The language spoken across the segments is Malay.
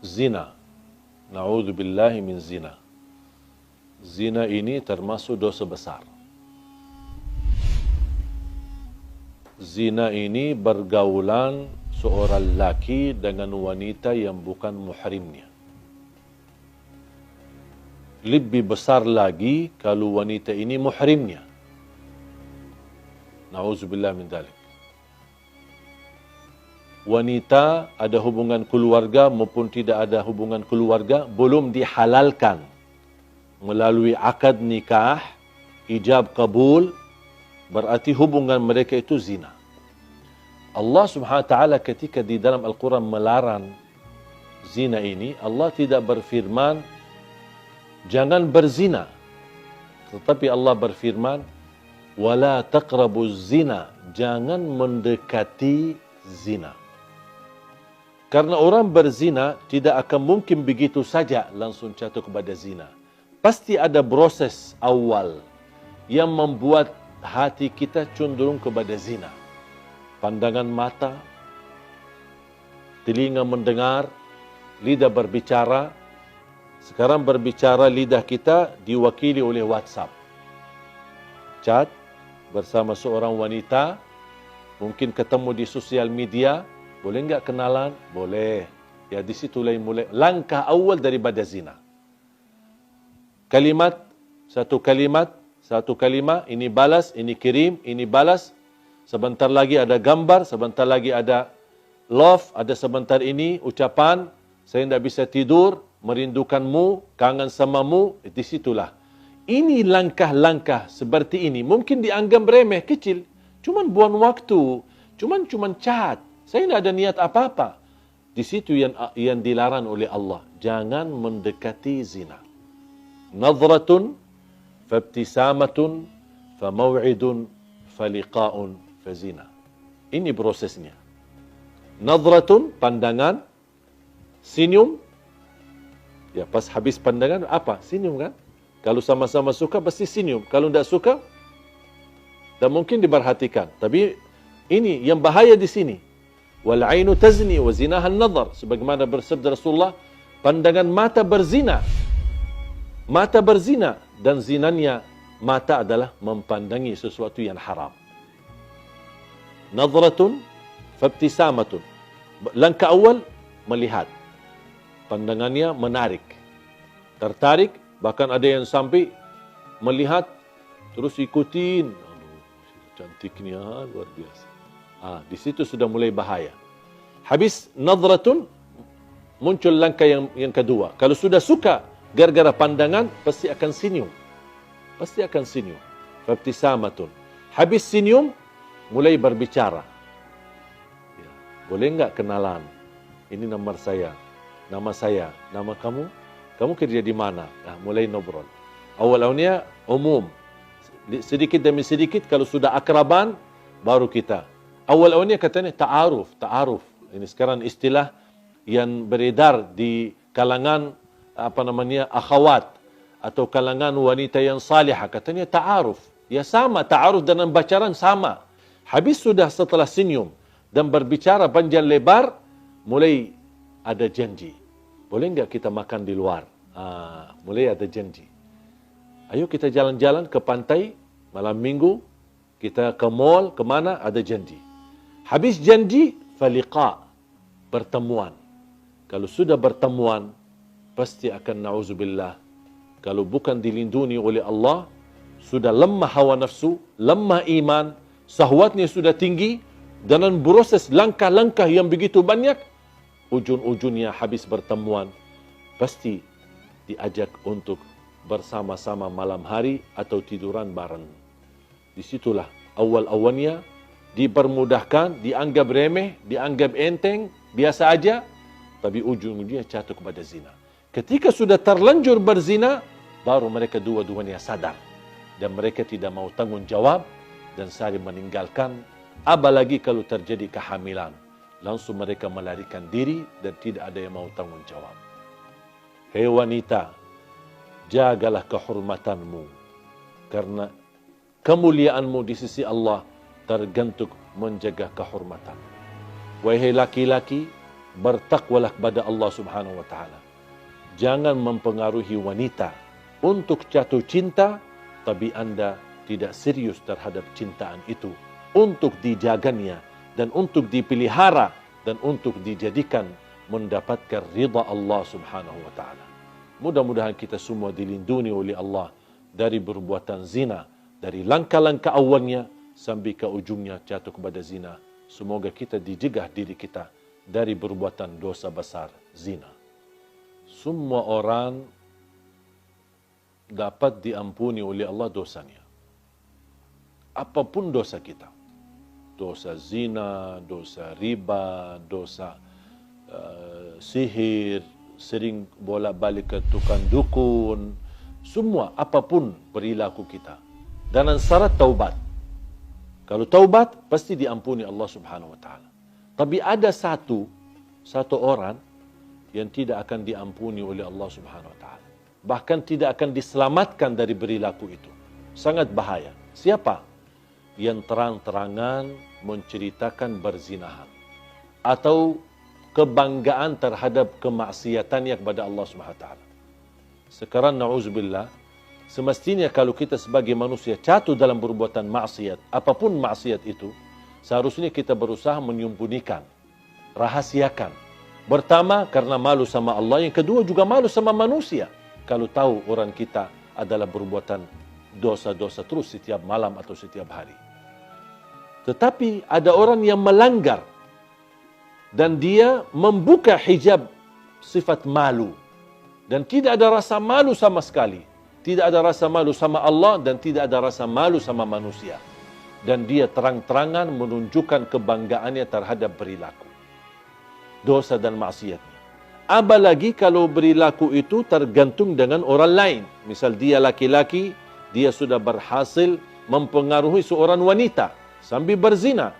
zina. Na'udzubillahi min zina. Zina ini termasuk dosa besar. Zina ini bergaulan seorang laki dengan wanita yang bukan muhrimnya. Lebih besar lagi kalau wanita ini muhrimnya. Na'udzubillah min dzalik. Wanita ada hubungan keluarga maupun tidak ada hubungan keluarga belum dihalalkan melalui akad nikah, ijab kabul, berarti hubungan mereka itu zina. Allah Subhanahu wa taala ketika di dalam Al-Quran melarang zina ini, Allah tidak berfirman jangan berzina. Tetapi Allah berfirman wala taqrabuz zina, jangan mendekati zina. Karena orang berzina tidak akan mungkin begitu saja langsung jatuh kepada zina. Pasti ada proses awal yang membuat hati kita cenderung kepada zina. Pandangan mata, telinga mendengar, lidah berbicara. Sekarang berbicara lidah kita diwakili oleh WhatsApp. Chat bersama seorang wanita, mungkin ketemu di sosial media. Boleh enggak kenalan? Boleh. Ya di situ mulai langkah awal daripada zina. Satu kalimat, ini balas, ini kirim, ini balas. Sebentar lagi ada gambar, sebentar lagi ada love, ada sebentar ini ucapan, saya tidak bisa tidur, merindukanmu, kangen samamu, di situlah. Ini langkah-langkah seperti ini. Mungkin dianggap remeh, kecil. Cuman buang waktu, cuman chat. Saya tidak ada niat apa-apa. Di situ yang dilarang oleh Allah. Jangan mendekati zina. Nadratun, fabtisamatun, famaw'idun, faliqa'un, fazina. Ini prosesnya. Nadratun, pandangan. Senyum. Ya, pas habis pandangan, apa? Senyum kan? Kalau sama-sama suka, pasti senyum. Kalau tidak suka, tak mungkin diperhatikan. Tapi ini yang bahaya di sini. Wal ainu tazni wa zinaha an-nadhar, sebagaimana bersabda Rasulullah, pandangan mata berzina. Mata berzina dan zinanya mata adalah mempandangi sesuatu yang haram. Nadratun fabtisamatun. Langkah awal melihat. Pandangannya menarik. Tertarik, bahkan ada yang sampai melihat terus ikutin. Aduh, cantiknya luar biasa. Di situ sudah mulai bahaya. Habis nadratun, muncul langkah yang kedua. Kalau sudah suka, gara-gara pandangan, pasti akan senyum. Pasti akan senyum. Fabtisamatun. Habis senyum, mulai berbicara. Ya, boleh enggak kenalan? Ini nama saya, nama kamu. Kamu kerja di mana? Mulai ngobrol. Awal-awalnya umum. Sedikit demi sedikit, kalau sudah akraban, baru kita. Awal-awalnya katanya ta'aruf. Ini sekarang istilah yang beredar di kalangan akhwat atau kalangan wanita yang salihah. Katanya ta'aruf. Ya sama, ta'aruf dan pacaran sama. Habis sudah setelah senyum dan berbicara panjang lebar, mulai ada janji. Boleh enggak kita makan di luar? Mulai ada janji. Ayo kita jalan-jalan ke pantai malam minggu, kita ke mall, kemana, ada janji. Habis janji, faliqa, pertemuan. Kalau sudah bertemuan, pasti akan na'udzubillah. Kalau bukan dilindungi oleh Allah, sudah lemah hawa nafsu, lemah iman, sahwatnya sudah tinggi, dan proses langkah-langkah yang begitu banyak, ujung-ujungnya habis bertemuan, pasti diajak untuk bersama-sama malam hari atau tiduran bareng. Disitulah awal-awalnya dipermudahkan, dianggap remeh, dianggap enteng, biasa aja, tapi ujung-ujungnya jatuh kepada zina. Ketika sudah terlanjur berzina, baru mereka dua-duanya sadar. Dan mereka tidak mau tanggung jawab dan saling meninggalkan. Apalagi kalau terjadi kehamilan. Langsung mereka melarikan diri dan tidak ada yang mau tanggung jawab. Hei wanita, jagalah kehormatanmu. Karena kemuliaanmu di sisi Allah tergantung menjaga kehormatan. Wahai laki-laki, bertakwalah kepada Allah Subhanahu wa taala. Jangan mempengaruhi wanita untuk jatuh cinta, tapi Anda tidak serius terhadap cintaan itu untuk dijaganya dan untuk dipelihara dan untuk dijadikan mendapatkan ridha Allah Subhanahu wa taala. Mudah-mudahan kita semua dilindungi oleh Allah dari perbuatan zina, dari langkah-langkah awalnya sampai ke ujungnya jatuh kepada zina. Semoga kita dijegah diri kita dari perbuatan dosa besar zina. Semua orang dapat diampuni oleh Allah dosanya. Apapun dosa kita. Dosa zina, dosa riba, dosa sihir, sering bolak-balik ke tukang dukun, semua apapun perilaku kita. Dan syarat taubat. Kalau taubat pasti diampuni Allah Subhanahu wa taala. Tapi ada satu orang yang tidak akan diampuni oleh Allah Subhanahu wa taala. Bahkan tidak akan diselamatkan dari perilaku itu. Sangat bahaya. Siapa? Yang terang-terangan menceritakan berzinahan atau kebanggaan terhadap kemaksiatannya kepada Allah Subhanahu wa taala. Sekarang na'udzubillah, semestinya kalau kita sebagai manusia jatuh dalam perbuatan maksiat, apapun maksiat itu, seharusnya kita berusaha menyembunyikan, rahasiakan. Pertama, karena malu sama Allah. Yang kedua, juga malu sama manusia. Kalau tahu orang kita adalah perbuatan dosa-dosa terus setiap malam atau setiap hari. Tetapi ada orang yang melanggar dan dia membuka hijab sifat malu. Dan tidak ada rasa malu sama sekali. Tidak ada rasa malu sama Allah dan tidak ada rasa malu sama manusia. Dan dia terang-terangan menunjukkan kebanggaannya terhadap perilaku dosa dan maksiatnya. Apalagi kalau perilaku itu tergantung dengan orang lain. Misal dia laki-laki, dia sudah berhasil mempengaruhi seorang wanita sambil berzina.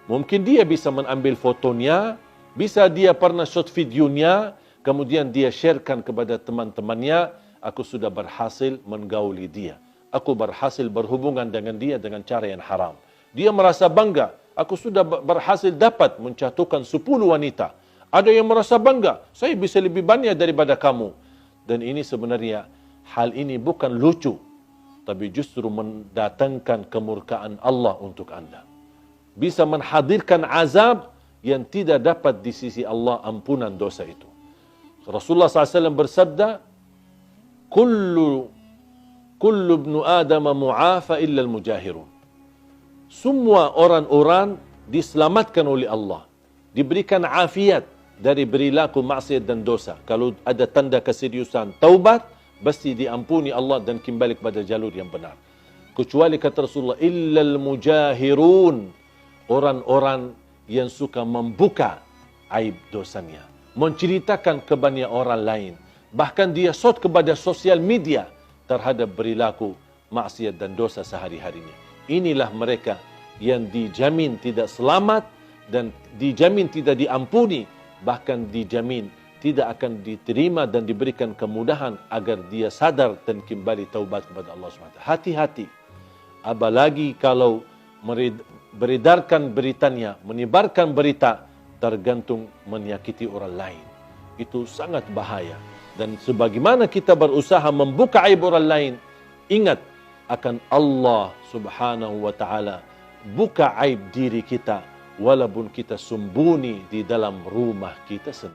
Mungkin dia bisa mengambil fotonya, bisa dia pernah shot videonya, kemudian dia sharekan kepada teman-temannya, aku sudah berhasil menggauli dia. Aku berhasil berhubungan dengan dia dengan cara yang haram. Dia merasa bangga, aku sudah berhasil dapat menjatuhkan 10 wanita. Ada yang merasa bangga, saya bisa lebih banyak daripada kamu. Dan ini sebenarnya, hal ini bukan lucu, tapi justru mendatangkan kemurkaan Allah untuk Anda. Bisa menghadirkan azab yang tidak dapat di sisi Allah ampunan dosa itu. Rasulullah SAW bersabda, Kullu ibnu Adam mu'afa illa al-mujahirun. Semua orang-orang diselamatkan oleh Allah. Diberikan afiat dari perilaku maksiat dan dosa. Kalau ada tanda keseriusan taubat, pasti diampuni Allah dan kembali kepada jalur yang benar. Kecuali kata Rasulullah, illal mujahirun, orang-orang yang suka membuka aib dosanya, menceritakan kepada orang lain, bahkan dia shot kepada sosial media terhadap perilaku maksiat dan dosa sehari-harinya. Inilah mereka yang dijamin tidak selamat dan dijamin tidak diampuni, bahkan dijamin tidak akan diterima dan diberikan kemudahan agar dia sadar dan kembali taubat kepada Allah SWT. Hati-hati. Apalagi kalau beredarkan beritanya, menyebarkan berita, tergantung menyakiti orang lain. Itu sangat bahaya. Dan sebagaimana kita berusaha membuka aib orang lain, ingat akan Allah Subhanahu wa taala buka aib diri kita walaupun kita sembunyi di dalam rumah kita sendiri.